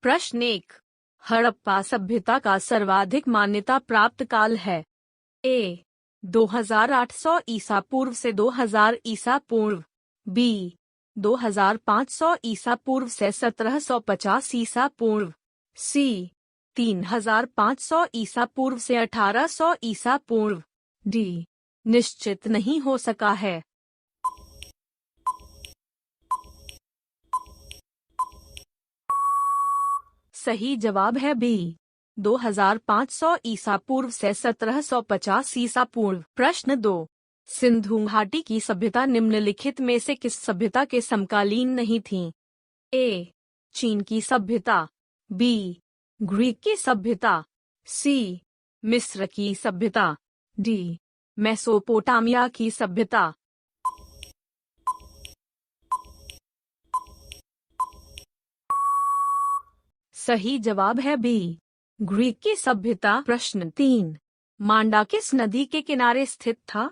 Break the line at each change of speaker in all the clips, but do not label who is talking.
प्रश्न 1। हड़प्पा सभ्यता का सर्वाधिक मान्यता प्राप्त काल है। ए 2800 ईसा पूर्व से 2000 ईसा पूर्व, बी 2500 ईसा पूर्व से 1750 ईसा पूर्व, सी 3500 ईसा पूर्व से 1800 ईसा पूर्व, डी निश्चित नहीं हो सका है। सही जवाब है बी 2500 ईसा पूर्व से 1750 ईसा पूर्व। प्रश्न 2। सिंधु घाटी की सभ्यता निम्नलिखित में से किस सभ्यता के समकालीन नहीं थी? ए चीन की सभ्यता, बी ग्रीक की सभ्यता, सी मिस्र की सभ्यता, डी मेसोपोटामिया की सभ्यता। सही जवाब है बी ग्रीक की सभ्यता। प्रश्न 3। मांडा किस नदी के किनारे स्थित था?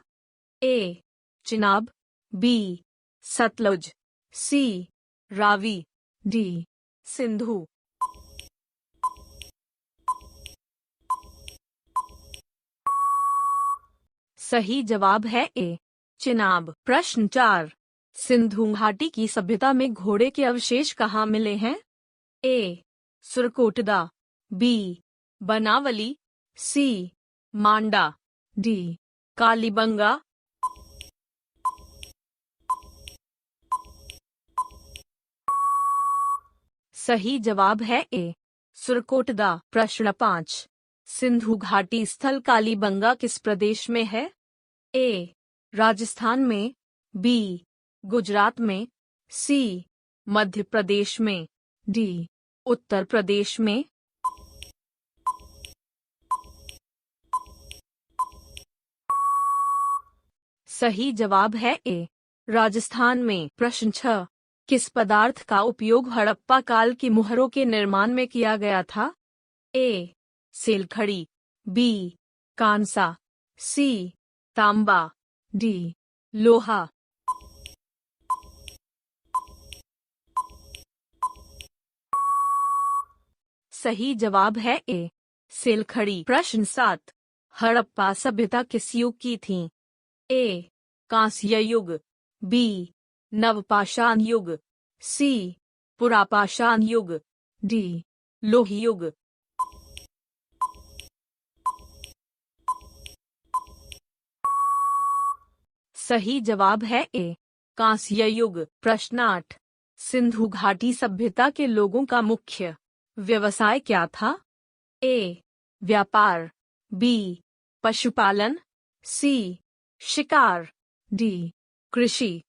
ए चिनाब, बी सतलुज, सी रावी, डी सिंधु। सही जवाब है ए चिनाब। प्रश्न 4। सिंधु घाटी की सभ्यता में घोड़े के अवशेष कहाँ मिले हैं? ए सुरकोटदा, बी बनावली, सी मांडा, डी कालीबंगा। सही जवाब है ए सुरकोटदा। प्रश्न 5। सिंधु घाटी स्थल कालीबंगा किस प्रदेश में है? ए राजस्थान में, बी गुजरात में, सी मध्य प्रदेश में, डी उत्तर प्रदेश में। सही जवाब है ए राजस्थान में। प्रश्न 6। किस पदार्थ का उपयोग हड़प्पा काल की मुहरों के निर्माण में किया गया था? ए सेलखड़ी, बी कांसा, सी तांबा, डी लोहा। सही जवाब है ए सेलखड़ी। प्रश्न 7। हड़प्पा सभ्यता किस युग की थी? ए कांस्य युग, बी नवपाषाण युग, सी पुरापाषाण युग, डी लोह युग। सही जवाब है ए कांस्य युग। प्रश्न 8। सिंधु घाटी सभ्यता के लोगों का मुख्य व्यवसाय क्या था? ए व्यापार, बी पशुपालन, सी शिकार, डी कृषि।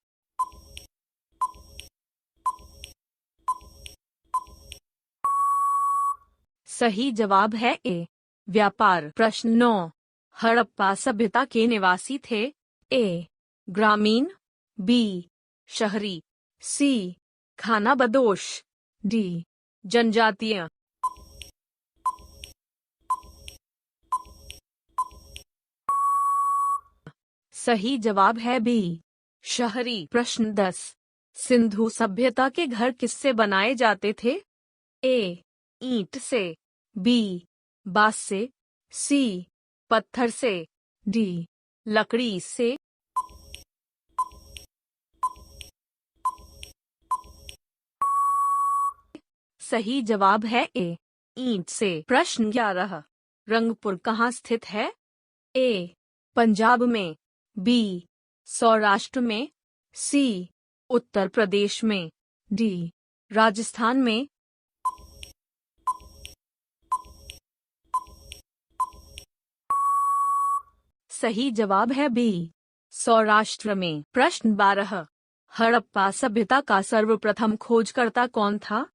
सही जवाब है ए व्यापार। प्रश्न 9। हड़प्पा सभ्यता के निवासी थे? ए ग्रामीण, बी शहरी, सी खानाबदोश, डी जनजातीय। सही जवाब है बी शहरी। प्रश्न 10। सिंधु सभ्यता के घर किससे बनाए जाते थे? ए ईंट से, बी बांस से, सी पत्थर से, डी लकड़ी से। सही जवाब है ए ईंट से। प्रश्न 11। रंगपुर कहाँ स्थित है? ए पंजाब में, बी सौराष्ट्र में, सी उत्तर प्रदेश में, डी राजस्थान में। सही जवाब है बी सौराष्ट्र में। प्रश्न 12। हड़प्पा सभ्यता का सर्वप्रथम खोजकर्ता कौन था?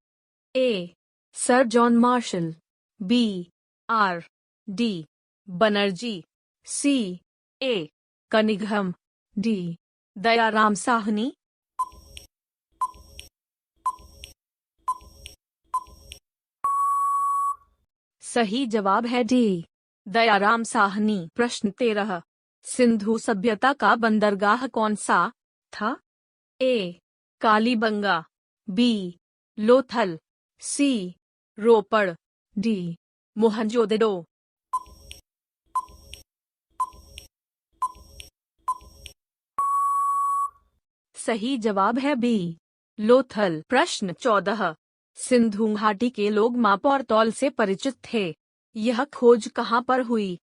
A sir John Marshall, B R D Banerjee, C A Cunningham, D Dayaram Sahni. सही जवाब है डी दयाराम साहनी। प्रश्न 13। सिंधु सभ्यता का बंदरगाह कौन सा था? ए कालीबंगा, बी लोथल, सी रोपड़, डी मोहनजोदड़ो। सही जवाब है बी लोथल। प्रश्न 14। सिंधु घाटी के लोग माप और तौल से परिचित थे। यह खोज कहाँ पर हुई?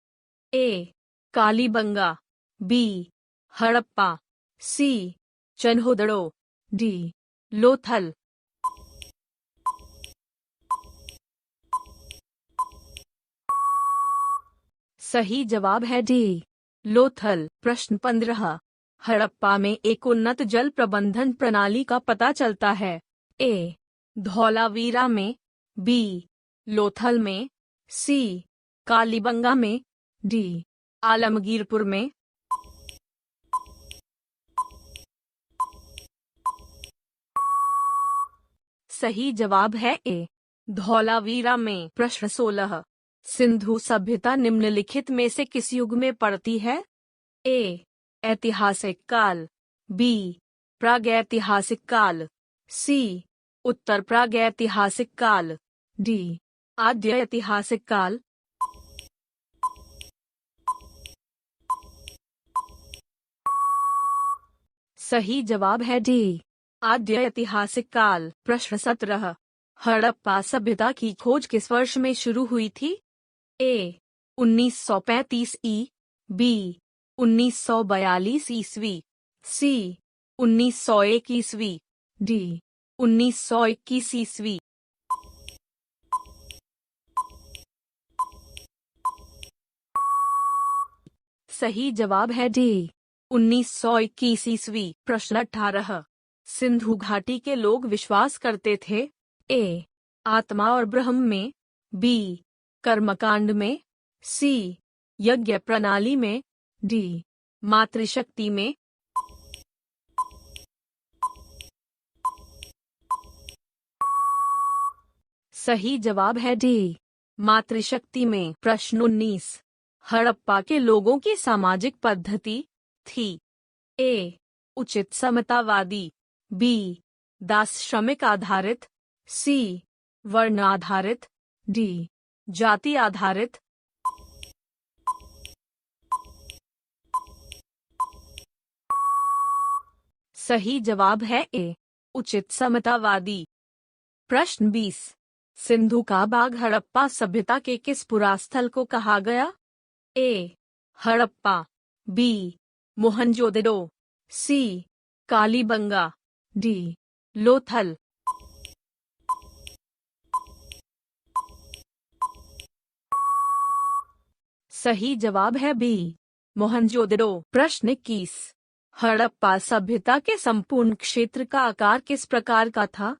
ए कालीबंगा, बी हड़प्पा, सी चन्होदड़ो, डी लोथल। सही जवाब है डी लोथल। प्रश्न 15। हड़प्पा में एक उन्नत जल प्रबंधन प्रणाली का पता चलता है। ए धौलावीरा में, बी लोथल में, सी कालीबंगा में, डी आलमगीरपुर में। सही जवाब है ए धौलावीरा में। प्रश्न 16। सिंधु सभ्यता निम्नलिखित में से किस युग में पड़ती है? ए ऐतिहासिक काल, बी प्रागैतिहासिक काल, सी उत्तर प्रागैतिहासिक काल, डी आद्य ऐतिहासिक काल। सही जवाब है डी आद्य ऐतिहासिक काल। प्रश्न 17। हड़प्पा सभ्यता की खोज किस वर्ष में शुरू हुई थी? ए 1935 ई, बी 1942 ईस्वी, सी 1901 ईस्वी, डी 1921 ईस्वी। सही जवाब है डी 1921 ईस्वी। प्रश्न 18। सिंधु घाटी के लोग विश्वास करते थे। ए आत्मा और ब्रह्म में, बी कर्मकांड में, सी यज्ञ प्रणाली में, डी मातृशक्ति में। सही जवाब है डी मातृशक्ति में। प्रश्न 19। हड़प्पा के लोगों की सामाजिक पद्धति थी। ए उचित समतावादी, बी दास श्रमिक आधारित, सी वर्ण आधारित, डी जाति आधारित। सही जवाब है ए उचित समतावादी। प्रश्न 20। सिंधु का बाग हड़प्पा सभ्यता के किस पुरास्थल को कहा गया? ए हड़प्पा, बी मोहनजोदड़ो, सी कालीबंगा, डी लोथल। सही जवाब है बी मोहनजोदड़ो। प्रश्न 21। हड़प्पा सभ्यता के संपूर्ण क्षेत्र का आकार किस प्रकार का था?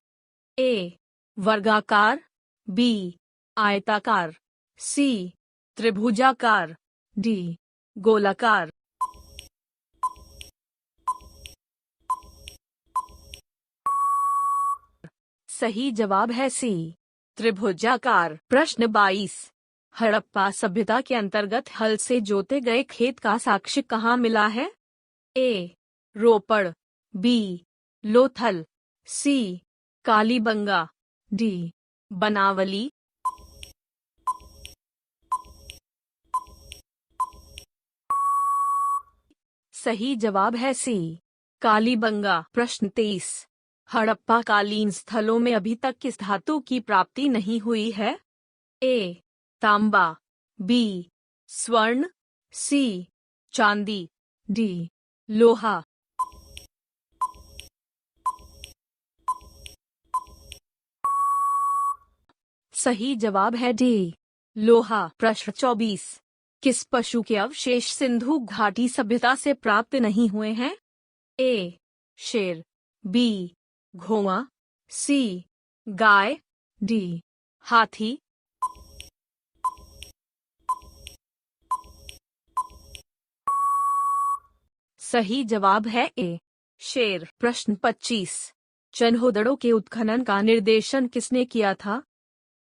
ए वर्गाकार, बी आयताकार, सी त्रिभुजाकार, डी गोलाकार। सही जवाब है सी त्रिभुजाकार। प्रश्न 22। हड़प्पा सभ्यता के अंतर्गत हल से जोते गए खेत का साक्ष्य कहाँ मिला है? ए रोपड़, बी लोथल, सी कालीबंगा, डी बनावली। सही जवाब है सी कालीबंगा। प्रश्न 23। हड़प्पा कालीन स्थलों में अभी तक किस धातु की प्राप्ति नहीं हुई है? ए तांबा, बी स्वर्ण, सी चांदी, डी लोहा। सही जवाब है डी लोहा। प्रश्न 24। किस पशु के अवशेष सिंधु घाटी सभ्यता से प्राप्त नहीं हुए हैं? ए शेर, बी घोड़ा, सी गाय, डी हाथी। सही जवाब है ए शेर। प्रश्न 25। चन्होदड़ो के उत्खनन का निर्देशन किसने किया था?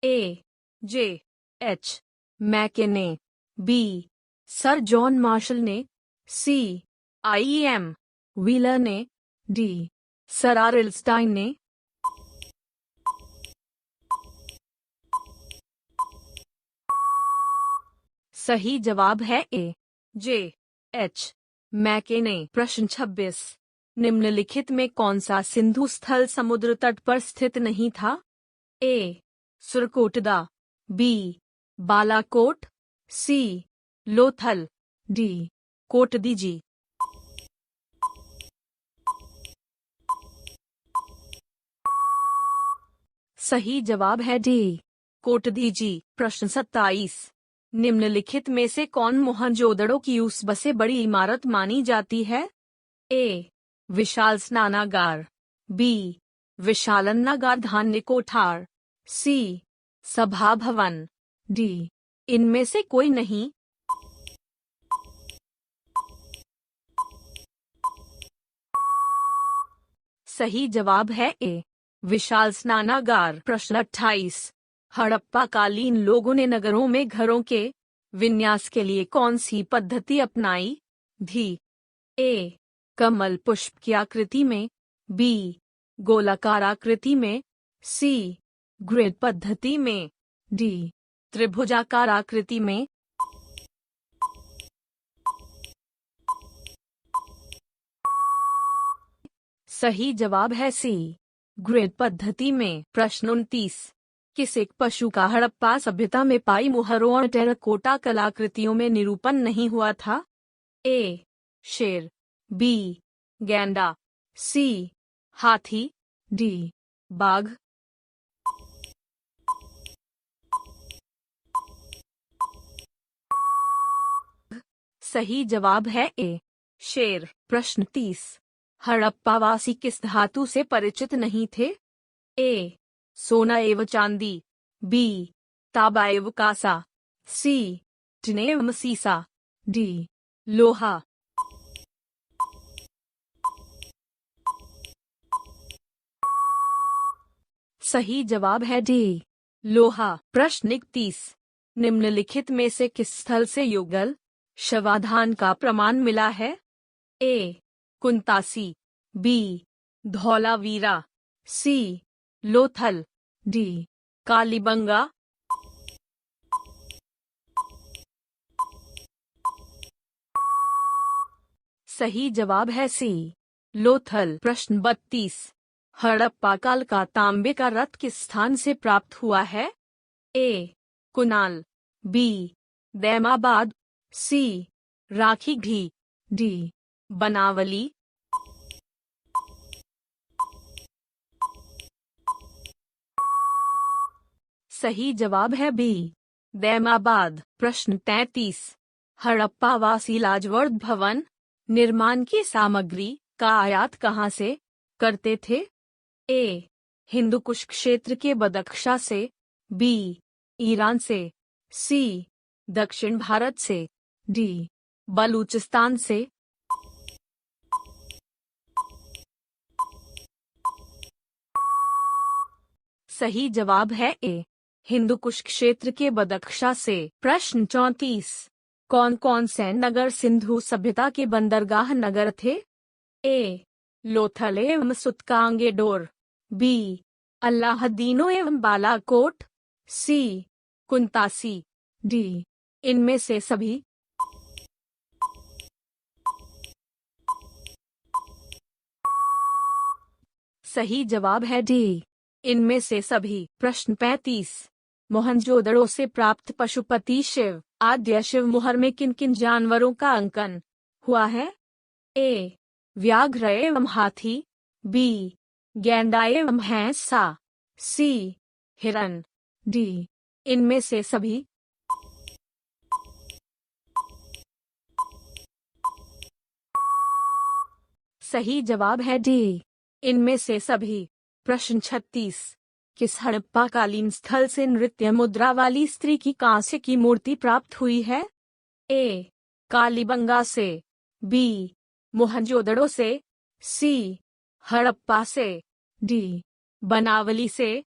ए जे एच मैकेने, बी सर जॉन मार्शल ने, सी IEM व्हीलर ने, डी सर आर एल्स्टाइन ने। सही जवाब है ए, जे एच मैकेने। प्रश्न 26, निम्नलिखित में कौन सा सिंधु स्थल समुद्र तट पर स्थित नहीं था? ए सुरकोटदा, बी बालाकोट, सी लोथल, डी कोटदीजी। सही जवाब है डी कोटदीजी। प्रश्न 27, निम्नलिखित में से कौन मोहनजोदड़ो की सबसे बड़ी इमारत मानी जाती है? ए विशाल स्नानागार, बी विशालनागार धान्य कोठार, सी सभा भवन, डी इनमें से कोई नहीं। सही जवाब है ए विशाल स्नानागार। प्रश्न 28, हड़प्पा कालीन लोगों ने नगरों में घरों के विन्यास के लिए कौन सी पद्धति अपनाई? धी ए कमल पुष्प की आकृति में, बी गोलाकार आकृति में, सी ग्रिड पद्धति में, डी त्रिभुजाकार आकृति में। सही जवाब है सी ग्रिड पद्धति में। प्रश्न 29, किस एक पशु का हड़प्पा सभ्यता में पाई मुहरों और टेराकोटा कलाकृतियों में निरूपण नहीं हुआ था? ए शेर, बी गैंडा, सी हाथी, डी बाघ। सही जवाब है ए शेर। प्रश्न 30, हड़प्पावासी किस धातु से परिचित नहीं थे? ए सोना एवं चांदी, बी तांबा एवं कांसा, सी टिन एवं सीसा, डी लोहा। सही जवाब है डी लोहा। प्रश्न 31, निम्नलिखित में से किस स्थल से युगल शवाधान का प्रमाण मिला है? ए कुंतासी, बी धौलावीरा, सी लोथल, डी कालीबंगा। सही जवाब है सी लोथल। प्रश्न 32, हड़प्पा काल का तांबे का रथ किस स्थान से प्राप्त हुआ है? ए कुनाल, बी दैमाबाद, सी राखीगढ़ी, डी बनावली। सही जवाब है बी दैमाबाद। प्रश्न 33, हड़प्पावासी लाजवर्द भवन निर्माण की सामग्री का आयात कहाँ से करते थे? ए हिंदुकुश क्षेत्र के बदख्शा से, बी ईरान से, सी दक्षिण भारत से, डी बलूचिस्तान से। सही जवाब है ए हिंदुकुश क्षेत्र के बदख्शा से। प्रश्न 34, कौन कौन से नगर सिंधु सभ्यता के बंदरगाह नगर थे? ए लोथल एवं सुतकांगेडोर, बी अल्लाहदीनो एवं बालाकोट, सी कुंतासी, डी इनमें से सभी। सही जवाब है डी इनमें से सभी। प्रश्न 35, मोहनजोदड़ो से प्राप्त पशुपति शिव आद्य शिव मुहर में किन किन जानवरों का अंकन हुआ है? ए व्याघ्र एवं हाथी, बी गैंडा एवं भैंसा, सी हिरन, डी इनमें से सभी। सही जवाब है डी इनमें से सभी। प्रश्न 36, किस हड़प्पाकालीन स्थल से नृत्य मुद्रा वाली स्त्री की कांस्य की मूर्ति प्राप्त हुई है? ए कालीबंगा से, बी मोहनजोदड़ो से, सी हड़प्पा से, डी बनावली से।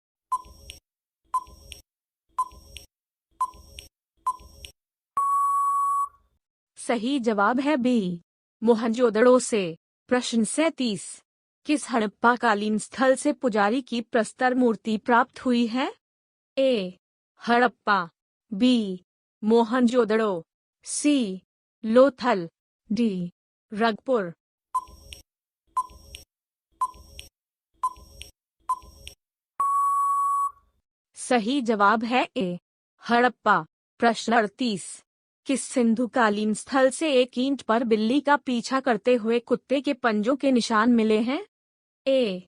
सही जवाब है बी मोहनजोदड़ो से। प्रश्न 37, किस हड़प्पाकालीन स्थल से पुजारी की प्रस्तर मूर्ति प्राप्त हुई है? ए हड़प्पा, बी मोहनजोदड़ो, सी लोथल, डी रंगपुर। सही जवाब है ए हड़प्पा। प्रश्न 38। किस सिंधुकालीन स्थल से एक ईंट पर बिल्ली का पीछा करते हुए कुत्ते के पंजों के निशान मिले हैं? ए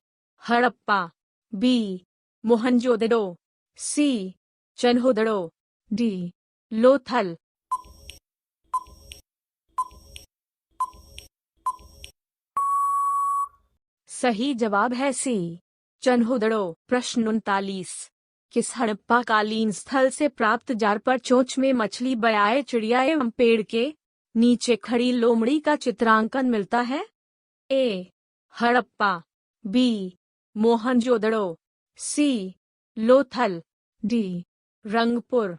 हड़प्पा, बी मोहनजोदड़ो, सी चन्होदड़ो, डी लोथल। सही जवाब है सी चन्होदड़ो। प्रश्न 39। किस हड़प्पा कालीन स्थल से प्राप्त जार पर चोंच में मछली, बयाए, चिड़िया एवं पेड़ के नीचे खड़ी लोमड़ी का चित्रांकन मिलता है? ए हड़प्पा, बी मोहनजोदड़ो, सी लोथल, डी रंगपुर।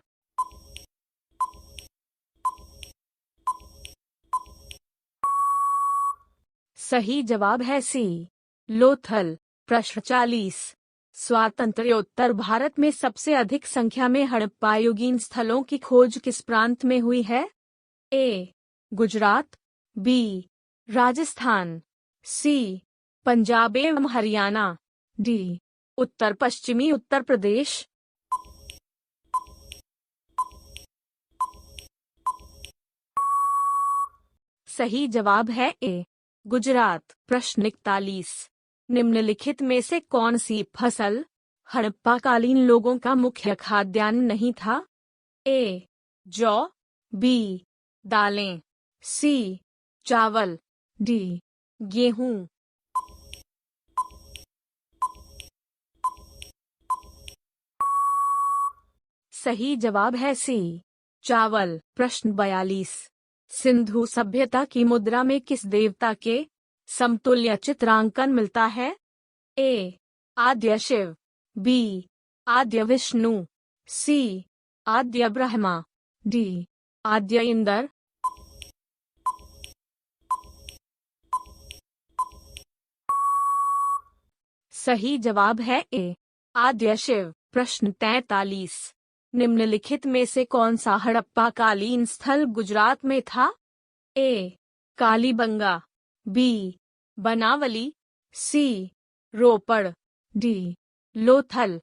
सही जवाब है सी लोथल। प्रश्न 40। स्वातंत्र्योत्तर भारत में सबसे अधिक संख्या में हड़प्पायुगीन स्थलों की खोज किस प्रांत में हुई है? ए गुजरात, बी राजस्थान, सी पंजाब एवं हरियाणा, डी उत्तर पश्चिमी उत्तर प्रदेश। सही जवाब है ए गुजरात। प्रश्न 41। निम्नलिखित में से कौन सी फसल हड़प्पा कालीन लोगों का मुख्य खाद्यान्न नहीं था? ए जौ, बी दालें, सी चावल, डी गेहूं। सही जवाब है सी चावल। प्रश्न 42। सिंधु सभ्यता की मुद्रा में किस देवता के समतुल्य चित्रांकन मिलता है? ए आद्य शिव, बी आद्य विष्णु, सी आद्य ब्रह्मा, डी आद्य इंद्र। सही जवाब है ए आद्य शिव। प्रश्न 43। निम्नलिखित में से कौन सा हड़प्पा कालीन स्थल गुजरात में था? ए कालीबंगा, बी बनावली, सी रोपड़, डी लोथल।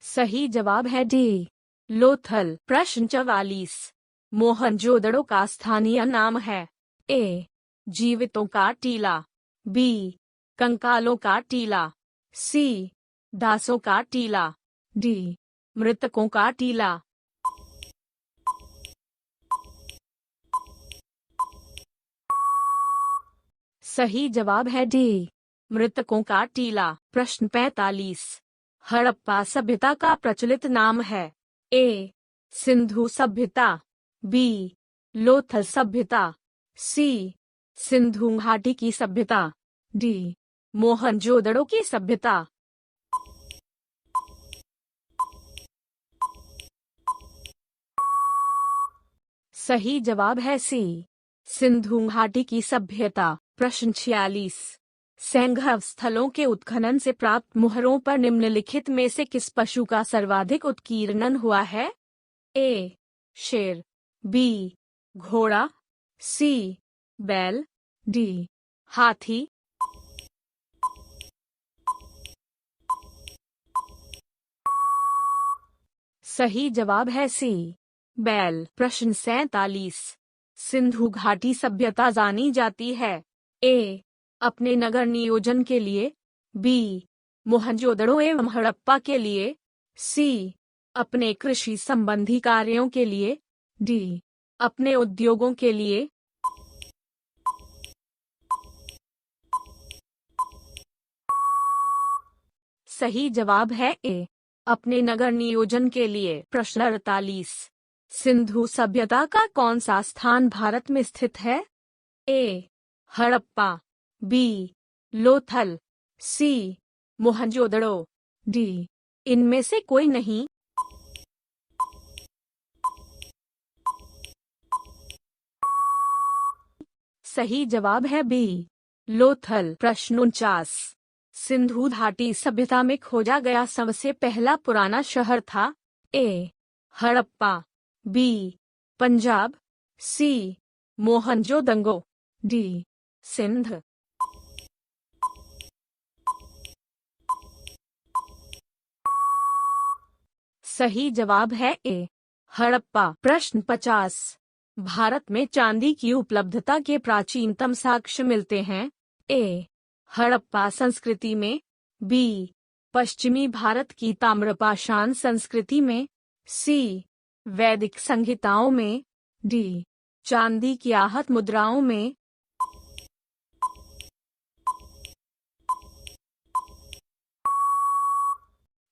सही जवाब है डी लोथल। प्रश्न 44। मोहनजोदड़ो का स्थानीय नाम है? ए जीवितों का टीला, बी कंकालों का टीला, सी दासों का टीला, डी मृतकों का टीला। सही जवाब है डी मृतकों का टीला। प्रश्न 45। हड़प्पा सभ्यता का प्रचलित नाम है? ए सिंधु सभ्यता, बी लोथल सभ्यता, सी सिंधु घाटी की सभ्यता, डी मोहनजोदड़ो की सभ्यता। सही जवाब है सी सिंधु घाटी की सभ्यता। प्रश्न 46। सैंघव स्थलों के उत्खनन से प्राप्त मुहरों पर निम्नलिखित में से किस पशु का सर्वाधिक उत्कीर्णन हुआ है? ए शेर, बी घोड़ा, सी बैल, डी हाथी। सही जवाब है सी बैल। प्रश्न 47। सिंधु घाटी सभ्यता जानी जाती है? ए अपने नगर नियोजन के लिए, बी मोहनजोदड़ो एवं हड़प्पा के लिए, सी अपने कृषि संबंधी कार्यों के लिए, डी अपने उद्योगों के लिए। सही जवाब है ए अपने नगर नियोजन के लिए। प्रश्न 48। सिंधु सभ्यता का कौन सा स्थान भारत में स्थित है? ए हड़प्पा, बी लोथल, सी मोहनजोदड़ो, डी इनमें से कोई नहीं। सही जवाब है बी लोथल। प्रश्न 49। सिंधु घाटी सभ्यता में खोजा गया सबसे पहला पुराना शहर था? ए. हड़प्पा, बी. पंजाब, सी. मोहनजोदड़ो, डी. सिंध। सही जवाब है ए. हड़प्पा। प्रश्न 50। भारत में चांदी की उपलब्धता के प्राचीनतम साक्ष्य मिलते हैं? ए. हड़प्पा संस्कृति में, बी. पश्चिमी भारत की ताम्रपाषाण संस्कृति में, सी. वैदिक संहिताओं में, डी. चांदी की आहत मुद्राओं में।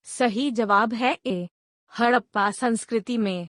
सही जवाब है ए. हड़प्पा संस्कृति में।